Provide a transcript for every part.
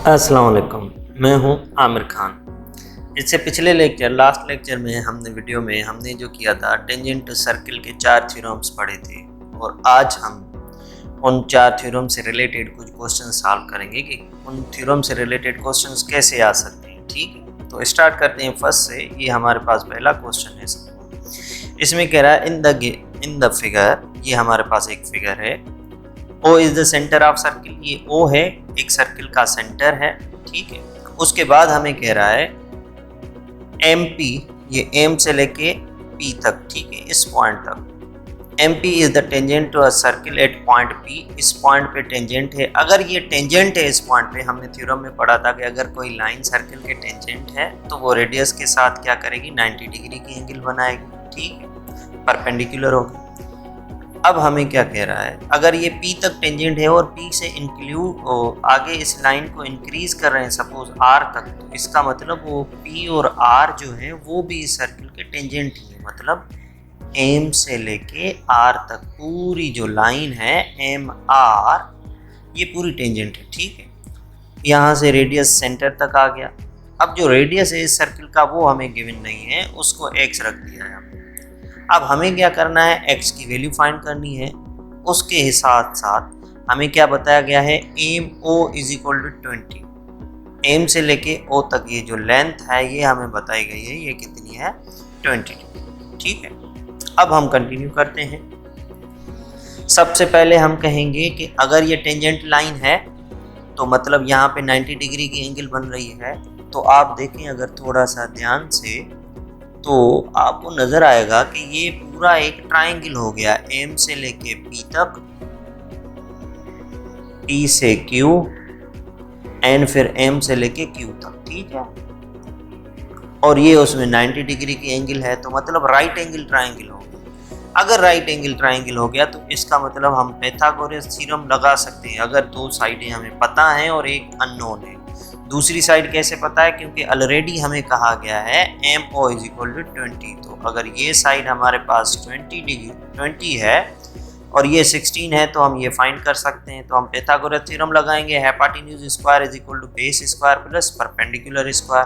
अस्सलाम वालेकुम, मैं हूं आमिर खान। इससे पिछले लास्ट लेक्चर में हमने जो किया था टेंजेंट सर्किल के 4 थ्योरम्स पढ़े थे और आज हम उन 4 थ्योरम से रिलेटेड कुछ क्वेश्चन सॉल्व करेंगे कि उन थ्योरम से रिलेटेड क्वेश्चंस कैसे आ सकते हैं। ठीक है, तो स्टार्ट करते हैं फर्स्ट से। ये हमारे पास पहला क्वेश्चन है। इसमें कह रहा है इन द फिगर, ये हमारे पास एक फिगर है। O is the centre of circle, ये O है, एक सर्किल का सेंटर है। ठीक है, उसके बाद हमें कह रहा है MP, ये M से लेके P तक, ठीक है, इस पॉइंट तक। MP is the tangent to a circle at point P, इस पॉइंट पे टेंजेंट है। अगर ये टेंजेंट है इस पॉइंट पे, हमने थ्योरम में पढ़ा था कि अगर कोई लाइन सर्किल के टेंजेंट है तो वो रेडियस के साथ क्या करेगी, 90 डिग्री की एंगल बनाएगी। ठीक है, परपेंडिकुलर होगी। अब हमें क्या कह रहा है, अगर ये P तक टेंजेंट है और P से इंक्लूड आगे इस लाइन को इंक्रीज कर रहे हैं सपोज R तक, तो इसका मतलब वो P और R जो है वो भी इस सर्किल के टेंजेंट ही है। मतलब M से लेके R तक पूरी जो लाइन है MR, ये पूरी टेंजेंट है। ठीक है, यहाँ से रेडियस सेंटर तक आ गया। अब जो रेडियस है इस सर्किल का वो हमें गिवन नहीं है, उसको x रख दिया है। अब हमें क्या करना है, x की वैल्यू फाइंड करनी है। उसके साथ साथ हमें क्या बताया गया है, M O is equal to 20। M से लेके ओ तक ये जो लेंथ है ये हमें बताई गई है, ये कितनी है, 20। ठीक है, अब हम कंटिन्यू करते हैं। सबसे पहले हम कहेंगे कि अगर ये टेंजेंट लाइन है तो मतलब यहाँ पे 90 डिग्री की एंगल बन रही है। तो आप देखें अगर थोड़ा सा ध्यान से, तो आपको नजर आएगा कि ये पूरा एक ट्रायंगल हो गया, M से लेके P तक, P से Q एंड फिर M से लेके Q तक। ठीक है, और ये उसमें 90 डिग्री की एंगल है, तो मतलब राइट एंगल ट्रायंगल हो गया। अगर राइट एंगल ट्रायंगल हो गया तो इसका मतलब हम पाइथागोरस थ्योरम लगा सकते हैं अगर दो साइडें हमें पता हैं और एक अननोन है। दूसरी साइड कैसे पता है, क्योंकि ऑलरेडी हमें कहा गया है MO इज इक्वल टू 20। तो अगर ये साइड हमारे पास 20 है और ये 16 है तो हम ये फाइंड कर सकते हैं। तो हम पाइथागोरस थ्योरम लगाएंगे, hypotenuse square is equal to base square plus perpendicular square.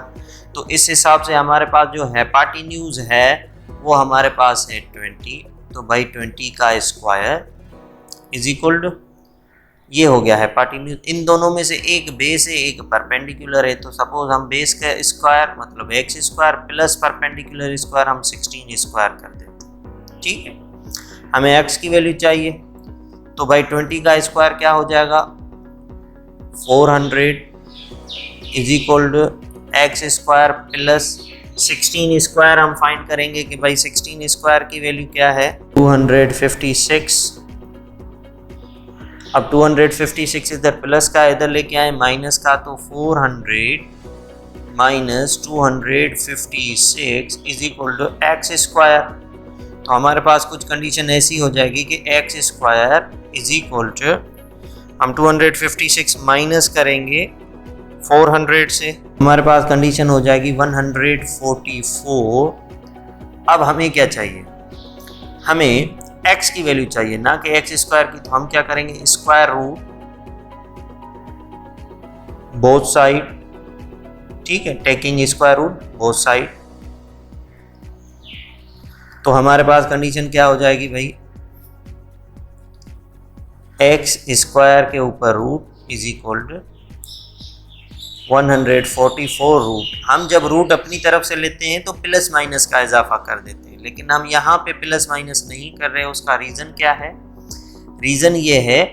तो इस हिसाब से हमारे पास जो हाइपोटेन्यूज है वो हमारे पास है 20। तो भाई 20 का स्क्वायर इज इक्वल टू, ये हो गया है हाइपोटेन्यूज। इन दोनों में से एक बेस है एक परपेंडिकुलर है, तो सपोज हम बेस का स्क्वायर मतलब x square plus perpendicular square हम 16 स्क्वायर कर देते हैं। ठीक है, हमें x की वैल्यू चाहिए, तो भाई 20 का स्क्वायर क्या हो जाएगा, 400 is equal to x square plus 16 square. हम फाइंड करेंगे कि भाई 16 स्क्वायर की वैल्यू क्या है, 256। अब 256 इधर प्लस का, इधर लेके आए माइनस का, तो 400 minus 256 is equal to x square. तो हमारे पास कुछ कंडीशन ऐसी हो जाएगी कि x square is equal to, हम 256 माइनस करेंगे 400 से, हमारे पास कंडीशन हो जाएगी 144। अब हमें क्या चाहिए, हमें x की वैल्यू चाहिए ना कि एक्स स्क्वायर की। तो हम क्या करेंगे, स्क्वायर रूट बोथ साइड। ठीक है, taking square root both side. तो हमारे पास कंडीशन क्या हो जाएगी भाई, एक्स स्क्वायर के ऊपर root is equal to 144 root. हम जब रूट अपनी तरफ से लेते हैं तो प्लस माइनस का इजाफा कर देते हैं, लेकिन हम यहाँ पे प्लस माइनस नहीं कर रहे। उसका रीज़न क्या है, रीज़न ये है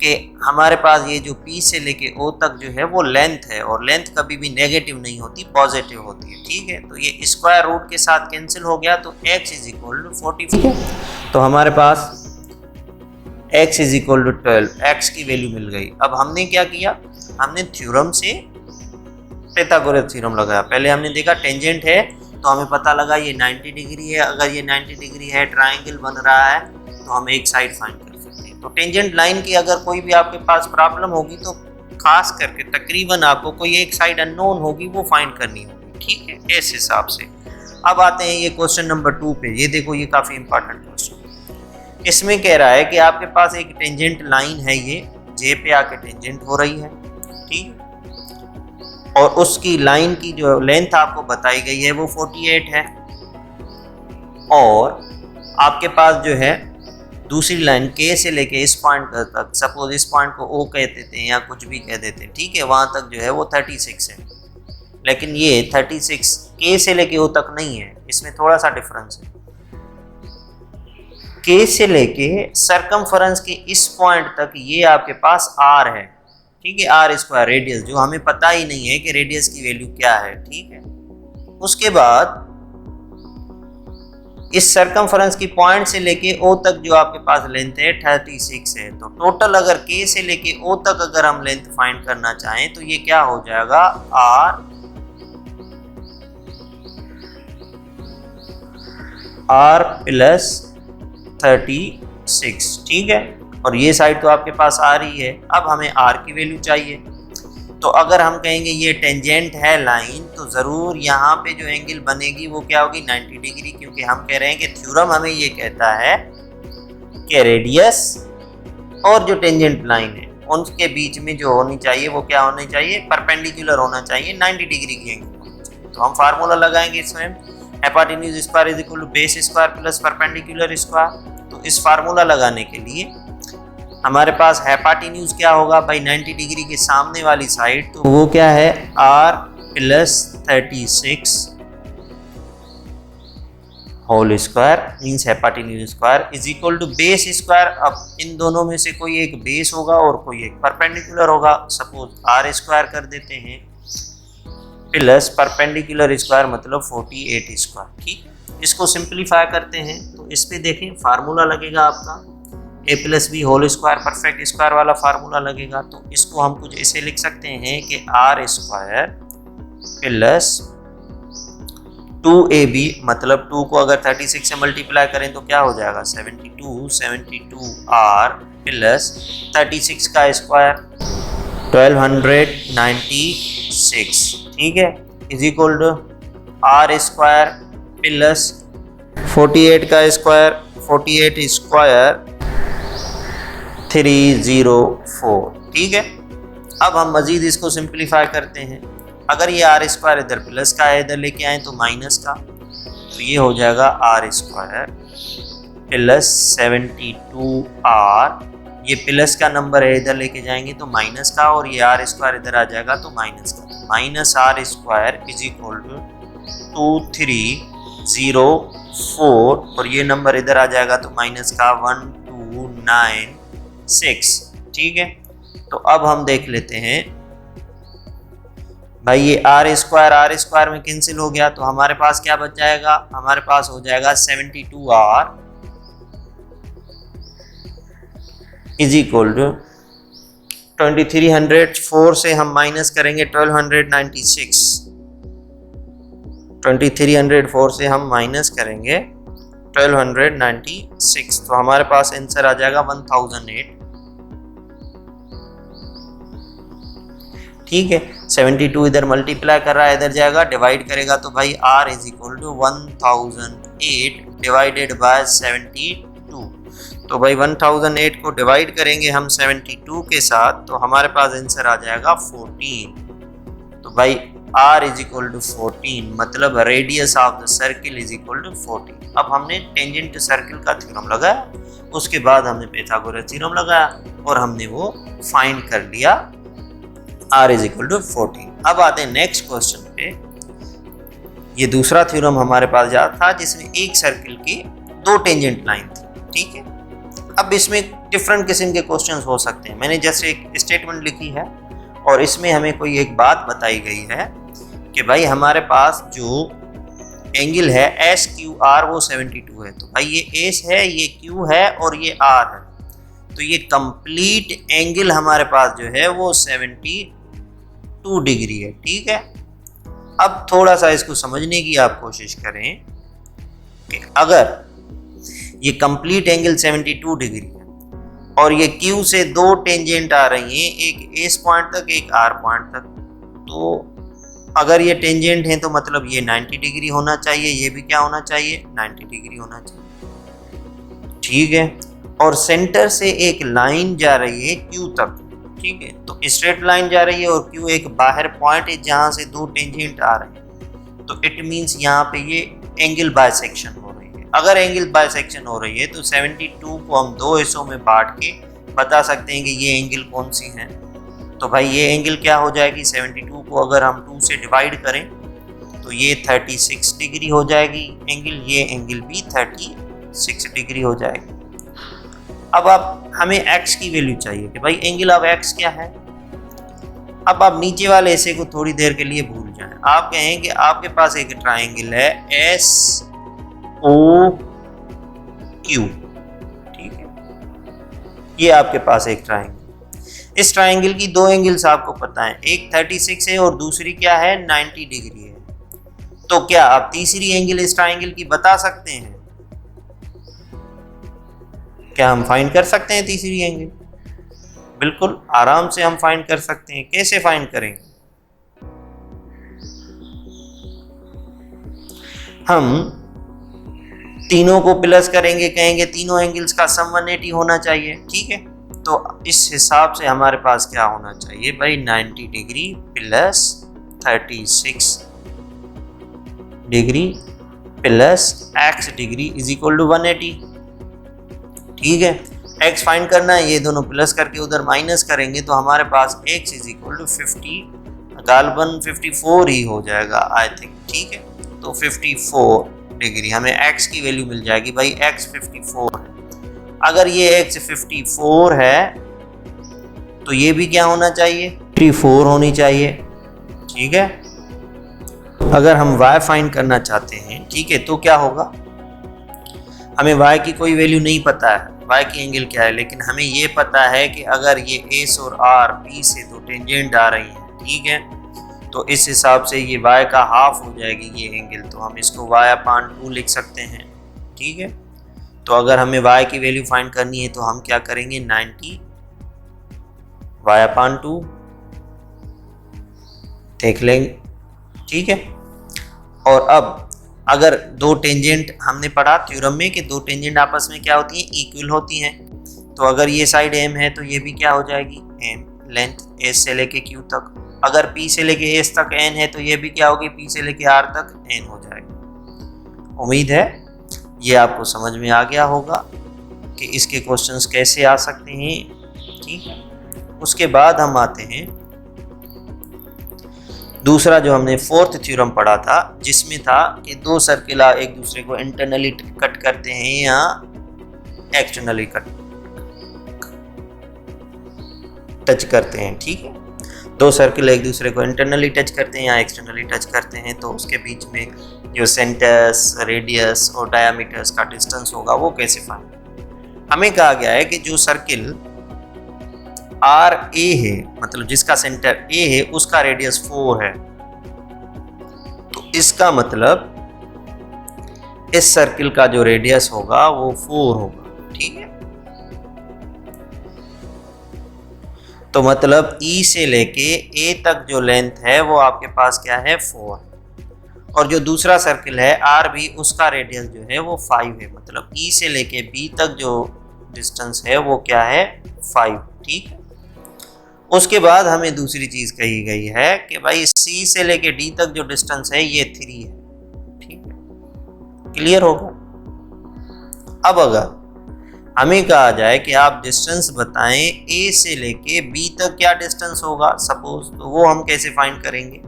कि हमारे पास ये जो P से लेके O तक जो है वो लेंथ है, और लेंथ कभी भी नेगेटिव नहीं होती, पॉजिटिव होती है। ठीक है, तो ये स्क्वायर रूट के साथ कैंसिल हो गया, तो x इज इक्वल टू 44। तो हमारे पास x is equal to 12, x की वैल्यू मिल गई। अब हमने क्या किया, हमने थ्योरम से पाइथागोरस थ्योरम लगाया। पहले हमने देखा टेंजेंट है तो हमें पता लगा ये 90 डिग्री है। अगर ये 90 डिग्री है, ट्रायंगल बन रहा है, तो हम एक साइड फाइंड कर सकते हैं। तो टेंजेंट लाइन की अगर कोई भी आपके पास प्रॉब्लम होगी तो खास करके तकरीबन आपको कोई एक साइड अननोन होगी वो फाइंड करनी होगी। ठीक है, इस हिसाब से। अब आते हैं ये क्वेश्चन नंबर 2 पे। ये देखो, ये काफ़ी इंपॉर्टेंट क्वेश्चन। इसमें कह रहा है कि आपके पास एक टेंजेंट लाइन है, ये जे पे आके टेंजेंट हो रही है। ठीक, और उसकी लाइन की जो लेंथ आपको बताई गई है वो 48 है। और आपके पास जो है दूसरी लाइन के से लेके इस पॉइंट तक, सपोज इस पॉइंट को ओ कह देते हैं या कुछ भी कह देते हैं, ठीक है, वहां तक जो है वो 36 है। लेकिन ये 36 के से लेके ओ तक नहीं है, इसमें थोड़ा सा डिफरेंस है। के से लेके सरकमफरेंस के इस पॉइंट तक ये आपके पास आर है, ठीक है, आर स्क्वायर रेडियस, जो हमें पता ही नहीं है कि रेडियस की वैल्यू क्या है, ठीक है। उसके बाद इस सरकमफरेंस की पॉइंट से लेके ओ तक जो आपके पास लेंथ है 36 है। तो टोटल अगर के से लेके ओ तक अगर हम लेंथ फाइंड करना चाहें तो ये क्या हो जाएगा, आर प्लस 36, ठीक है। और ये साइड तो आपके पास आ रही है। अब हमें आर की वैल्यू चाहिए, तो अगर हम कहेंगे ये टेंजेंट है लाइन, तो ज़रूर यहाँ पे जो एंगल बनेगी वो क्या होगी, 90 डिग्री, क्योंकि हम कह रहे हैं कि थ्योरम हमें ये कहता है कि रेडियस और जो टेंजेंट लाइन है उनके बीच में जो होनी चाहिए वो क्या होनी चाहिए, परपेंडिकुलर होना चाहिए, 90 डिग्री की एंगल होनी चाहिए। तो हम फार्मूला लगाएंगे इसमें, hypotenuse square is equal to base square plus perpendicular square. तो इस फार्मूला लगाने के लिए हमारे पास हाइपोटेन्यूज क्या होगा भाई, 90 डिग्री के सामने वाली साइड, तो वो क्या है, R plus 36 whole square means hypotenuse square is equal to base square. अब इन दोनों में से कोई एक बेस होगा और कोई एक परपेंडिकुलर होगा, सपोज आर स्क्वायर कर देते हैं प्लस परपेंडिकुलर स्क्वायर मतलब 48 स्क्वायर, ठीक। इसको सिंप्लीफाई करते हैं तो इस पे देखें फार्मूला लगेगा आपका a plus b whole square, perfect square वाला फार्मूला लगेगा। तो इसको हम कुछ ऐसे लिख सकते हैं कि आर स्क्वायर प्लस 2ab, मतलब 2 को अगर 36 से मल्टीप्लाई करें तो क्या हो जाएगा, 72 आर प्लस 36 का स्क्वायर 1296, ठीक है, is equal to R square plus 48 का स्क्वायर, 48 स्क्वायर 304, ठीक है। अब हम मजीद इसको सिंप्लीफाई करते हैं। अगर ये आर स्क्वायर इधर प्लस का है, इधर लेके आए तो माइनस का, तो ये हो जाएगा आर स्क्वायर प्लस 72 आर, ये प्लस का नंबर है, इधर लेके जाएंगे तो माइनस का, और ये आर स्क्वायर इधर आ जाएगा तो माइनस का, तो minus R square is equal to 2304, और ये नंबर इधर आ जाएगा तो माइनस का 1296, ठीक है। तो अब हम देख लेते हैं भाई, ये आर स्क्वायर में कैंसिल हो गया, तो हमारे पास क्या बच जाएगा, हमारे पास हो जाएगा 72 आर इज इक्वल टू 2304 से हम माइनस करेंगे 1296, 2304 से हम माइनस करेंगे 1296, तो हमारे पास आंसर आ जाएगा 1008, ठीक है। 72 इधर मल्टीप्लाई कर रहा है, इधर जाएगा डिवाइड करेगा तो भाई r is equal to 1008 divided by 72, तो भाई 1008 को डिवाइड करेंगे हम 72 के साथ तो हमारे पास आंसर आ जाएगा 14, तो भाई r इज इक्वल टू 14, मतलब radius of the circle is equal to 14। अब हमने टेंजेंट सर्किल का थ्योरम लगाया, उसके बाद हमने पाइथागोरस थ्योरम लगाया और हमने वो फाइंड कर लिया r इज इक्वल टू 14। अब आते हैं नेक्स्ट क्वेश्चन पे। ये दूसरा थ्योरम हमारे पास याद था जिसमें एक सर्किल की दो टेंजेंट लाइन थी, ठीक है। अब इसमें डिफरेंट किस्म के क्वेश्चंस हो सकते हैं। मैंने जैसे एक स्टेटमेंट लिखी है और इसमें हमें कोई एक बात बताई गई है कि भाई हमारे पास जो एंगल है एस क्यू आर वो 72 है, तो भाई ये एस है, ये क्यू है और ये आर है, तो ये कंप्लीट एंगल हमारे पास जो है वो 72 डिग्री है, ठीक है। अब थोड़ा सा इसको समझने की आप कोशिश करें कि अगर ये कंप्लीट एंगल 72 डिग्री है और ये Q से दो टेंजेंट आ रही हैं, एक एस पॉइंट तक एक आर पॉइंट तक, तो अगर ये टेंजेंट है तो मतलब ये 90 डिग्री होना चाहिए, ये भी क्या होना चाहिए 90 डिग्री होना चाहिए, ठीक है। और सेंटर से एक लाइन जा रही है Q तक, ठीक है। तो स्ट्रेट लाइन जा रही है और क्यू एक बाहर पॉइंट है जहां से दो टेंजेंट आ रहे हैं, तो इट मींस यहाँ पे ये एंगल बाइसेक्शन हो रही है। अगर एंगल बाइसेक्शन हो रही है तो 72 को हम दो हिस्सों में बांट के बता सकते हैं कि ये एंगल कौन सी है। तो भाई ये एंगल क्या हो जाएगी, 72 को अगर हम 2 से डिवाइड करें तो ये 36 डिग्री हो जाएगी एंगल, ये एंगल भी 36 डिग्री हो जाएगी। अब आप हमें x की वैल्यू चाहिए कि भाई एंगल ऑफ x क्या है। अब आप नीचे वाले हिस्से को थोड़ी देर के लिए भूल जाएं। आप कहें कि आपके पास एक ट्राइंगल है SOQ, ठीक है, ये आपके पास एक ट्राइंगल। इस ट्राइंगल की दो एंगल्स आपको पता है, एक 36 है और दूसरी क्या है 90 डिग्री है। तो क्या आप तीसरी एंगल इस ट्राइंगल की बता सकते हैं? क्या हम फाइंड कर सकते हैं तीसरी एंगल? बिल्कुल आराम से हम फाइंड कर सकते हैं। कैसे फाइंड करेंगे? हम तीनों को प्लस करेंगे, कहेंगे तीनों एंगल्स का सम 180 होना चाहिए, ठीक है। तो इस हिसाब से हमारे पास क्या होना चाहिए भाई, 90 degree plus 36 degree plus x degree is equal to 180, ठीक है। x फाइंड करना है, ये दोनों प्लस करके उधर माइनस करेंगे तो हमारे पास x इज इक्वल टू 50, गालबन 54 ही हो जाएगा आई थिंक, ठीक है। तो 54 डिग्री हमें x की वैल्यू मिल जाएगी भाई, x 54 है। अगर ये x 54 है तो ये भी क्या होना चाहिए, 54 होनी चाहिए, ठीक है। अगर हम y फाइंड करना चाहते हैं, ठीक है, तो क्या होगा, हमें y की कोई वैल्यू नहीं पता है, y की एंगल क्या है, लेकिन हमें ये पता है कि अगर ये s और r p से दो टेंजेंट आ रही हैं, ठीक है, तो इस हिसाब से ये y का हाफ हो जाएगी ये एंगल, तो हम इसको y/2 लिख सकते हैं, ठीक है। तो अगर हमें y की वैल्यू फाइंड करनी है तो हम क्या करेंगे, 90 y/2 देख लेंगे, ठीक है। और अब अगर दो टेंजेंट हमने पढ़ा थ्योरम में कि दो टेंजेंट आपस में क्या होती हैं, इक्वल होती हैं। तो अगर ये साइड m है तो ये भी क्या हो जाएगी, m, लेंथ s से लेके q तक। अगर p से लेके s तक n है तो ये भी क्या होगी, p से लेके r तक n हो जाएगी। उम्मीद है ये आपको समझ में आ गया होगा कि इसके क्वेश्चंस कैसे आ सकते हैं, ठीक है। उसके बाद हम आते हैं दूसरा जो हमने फोर्थ थ्योरम पढ़ा था, जिसमें था कि दो सर्किल एक दूसरे को इंटरनली कट करते हैं या एक्सटर्नली टच करते हैं, ठीक है। दो सर्किल एक दूसरे को इंटरनली टच करते हैं या एक्सटर्नली टच करते हैं, तो उसके बीच में जो सेंटर्स, रेडियस और डायमीटर्स का डिस्टेंस होगा वो कैसे फाइंड। हमें कहा गया है कि जो सर्किल आर ए है, मतलब जिसका सेंटर ए है, उसका रेडियस 4 है, तो इसका मतलब इस सर्किल का जो रेडियस होगा वो 4 होगा, ठीक है। तो मतलब ई से लेके ए तक जो लेंथ है वो आपके पास क्या है, 4। और जो दूसरा सर्किल है आर बी, उसका रेडियस जो है वो 5 है, मतलब ई से लेके बी तक जो डिस्टेंस है वो क्या है, 5, ठीक है। उसके बाद हमें दूसरी चीज कही गई है कि भाई सी से लेके डी तक जो डिस्टेंस है ये 3 है, ठीक है। क्लियर होगा। अब अगर हमें कहा जाए कि आप डिस्टेंस बताएं ए से लेके बी तक क्या डिस्टेंस होगा सपोज, तो वो हम कैसे फाइंड करेंगे।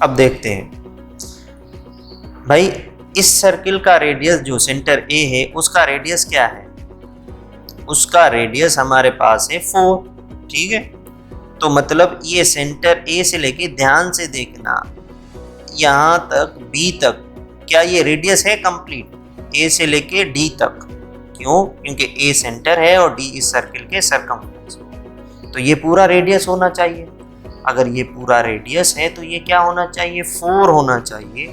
अब देखते हैं भाई, इस सर्किल का रेडियस जो सेंटर ए है उसका रेडियस क्या है, उसका रेडियस हमारे पास है 4, ठीक है। तो मतलब ये सेंटर ए से लेके, ध्यान से देखना, यहां तक बी तक क्या ये रेडियस है कंप्लीट, ए से लेके डी तक। क्यों? क्योंकि ए सेंटर है और डी इस सर्किल के सरकमफ्रेंस, तो ये पूरा रेडियस होना चाहिए। अगर ये पूरा रेडियस है तो ये क्या होना चाहिए, 4 होना चाहिए।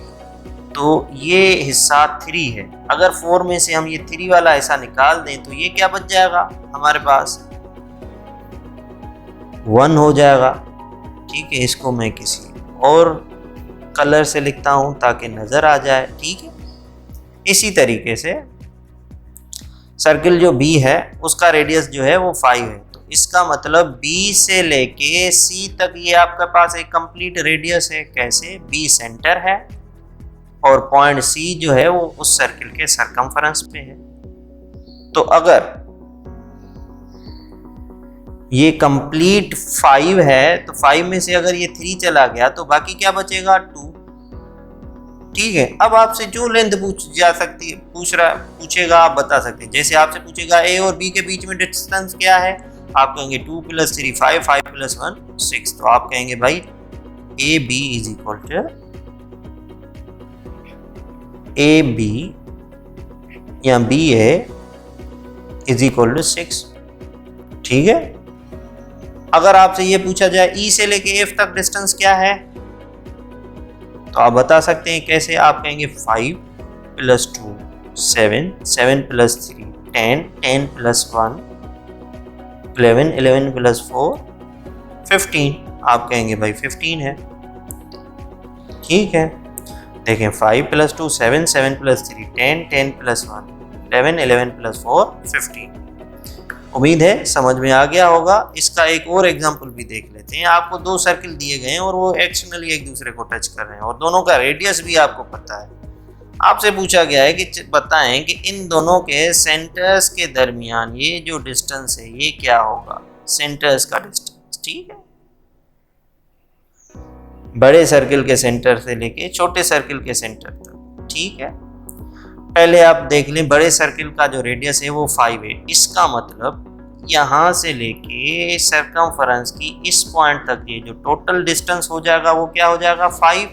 तो ये हिस्सा 3 है, अगर 4 में से हम ये 3 वाला हिस्सा निकाल दें तो ये क्या बच जाएगा हमारे पास, 1 हो जाएगा, ठीक है। इसको मैं किसी और कलर से लिखता हूं ताकि नजर आ जाए, ठीक है। इसी तरीके से सर्किल जो बी है उसका रेडियस जो है वो 5 है, तो इसका मतलब B से लेके C तक ये आपके पास एक कंप्लीट रेडियस है। कैसे? B सेंटर है और पॉइंट C जो है वो उस सर्किल के सरकमफेरेंस पे है। तो अगर ये कंप्लीट 5 है तो 5 में से अगर ये 3 चला गया तो बाकी क्या बचेगा? 2। ठीक है, अब आपसे जो लेंथ पूछेगा आप बता सकते हैं। जैसे आपसे पूछेगा A और B के बीच में डिस्टेंस क्या है, आप कहेंगे 2 + 3 5, 5 + 1 6। तो आप कहेंगे भाई AB is equal to AB या BA इज इक्वल टू 6। ठीक है, अगर आपसे ये पूछा जाए E से लेके F तक डिस्टेंस क्या है तो आप बता सकते हैं। कैसे? आप कहेंगे 5 + 2 7, 7 + 3 10, 10 + 1 11, 11 + 4 15। आप कहेंगे भाई 15 है। ठीक है, देखें 5 + 2 7, 7 + 3 10, 10 + 1 11, 11 + 4 15। उम्मीद है समझ में आ गया होगा। इसका एक और एग्जांपल भी देख लेते हैं। आपको 2 सर्किल दिए गए हैं और वो एक्सटर्नली एक दूसरे को टच कर रहे हैं और दोनों का रेडियस भी आपको पता है। आपसे पूछा गया है कि बताएं कि इन दोनों के सेंटर्स के दरमियान ये जो डिस्टेंस है ये क्या होगा? सेंटर्स का डिस्टेंस। ठीक है, बड़े सर्किल के सेंटर से लेके छोटे सर्किल के सेंटर तक। ठीक है, पहले आप देख लें, बड़े सर्किल का जो रेडियस है वो 5 है। इसका मतलब यहाँ से लेके सरकमफेरेंस की इस पॉइंट तक ये जो टोटल डिस्टेंस हो जाएगा वो क्या हो जाएगा? 5।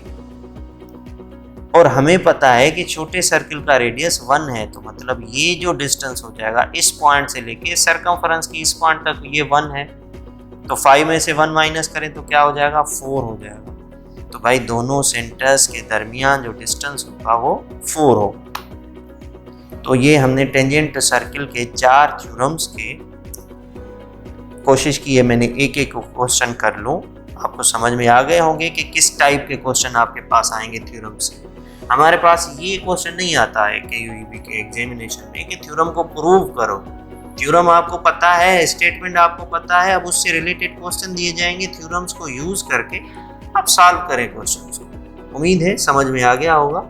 और हमें पता है कि छोटे सर्किल का रेडियस 1 है, तो मतलब ये जो डिस्टेंस हो जाएगा इस पॉइंट से लेके सरकमफेरेंस की इस पॉइंट तक ये 1 है। तो 5 में से 1 माइनस करें तो क्या हो जाएगा? 4 हो जाएगा। तो भाई दोनों सेंटर्स के दरमियान जो डिस्टेंस होगा वो 4 होगा। तो ये हमने टेंजेंट सर्किल के 4 थ्योरम्स के कोशिश की है। मैंने एक एक क्वेश्चन कर लूँ, आपको समझ में आ गए होंगे कि किस टाइप के क्वेश्चन आपके पास आएंगे थ्योरम से। हमारे पास ये क्वेश्चन नहीं आता है KUEB के एग्जामिनेशन में कि थ्योरम को प्रूव करो। थ्योरम आपको पता है, स्टेटमेंट आपको पता है, अब उससे रिलेटेड क्वेश्चन दिए जाएंगे, थ्योरम्स को यूज करके आप सॉल्व करें क्वेश्चन को। उम्मीद है समझ में आ गया होगा।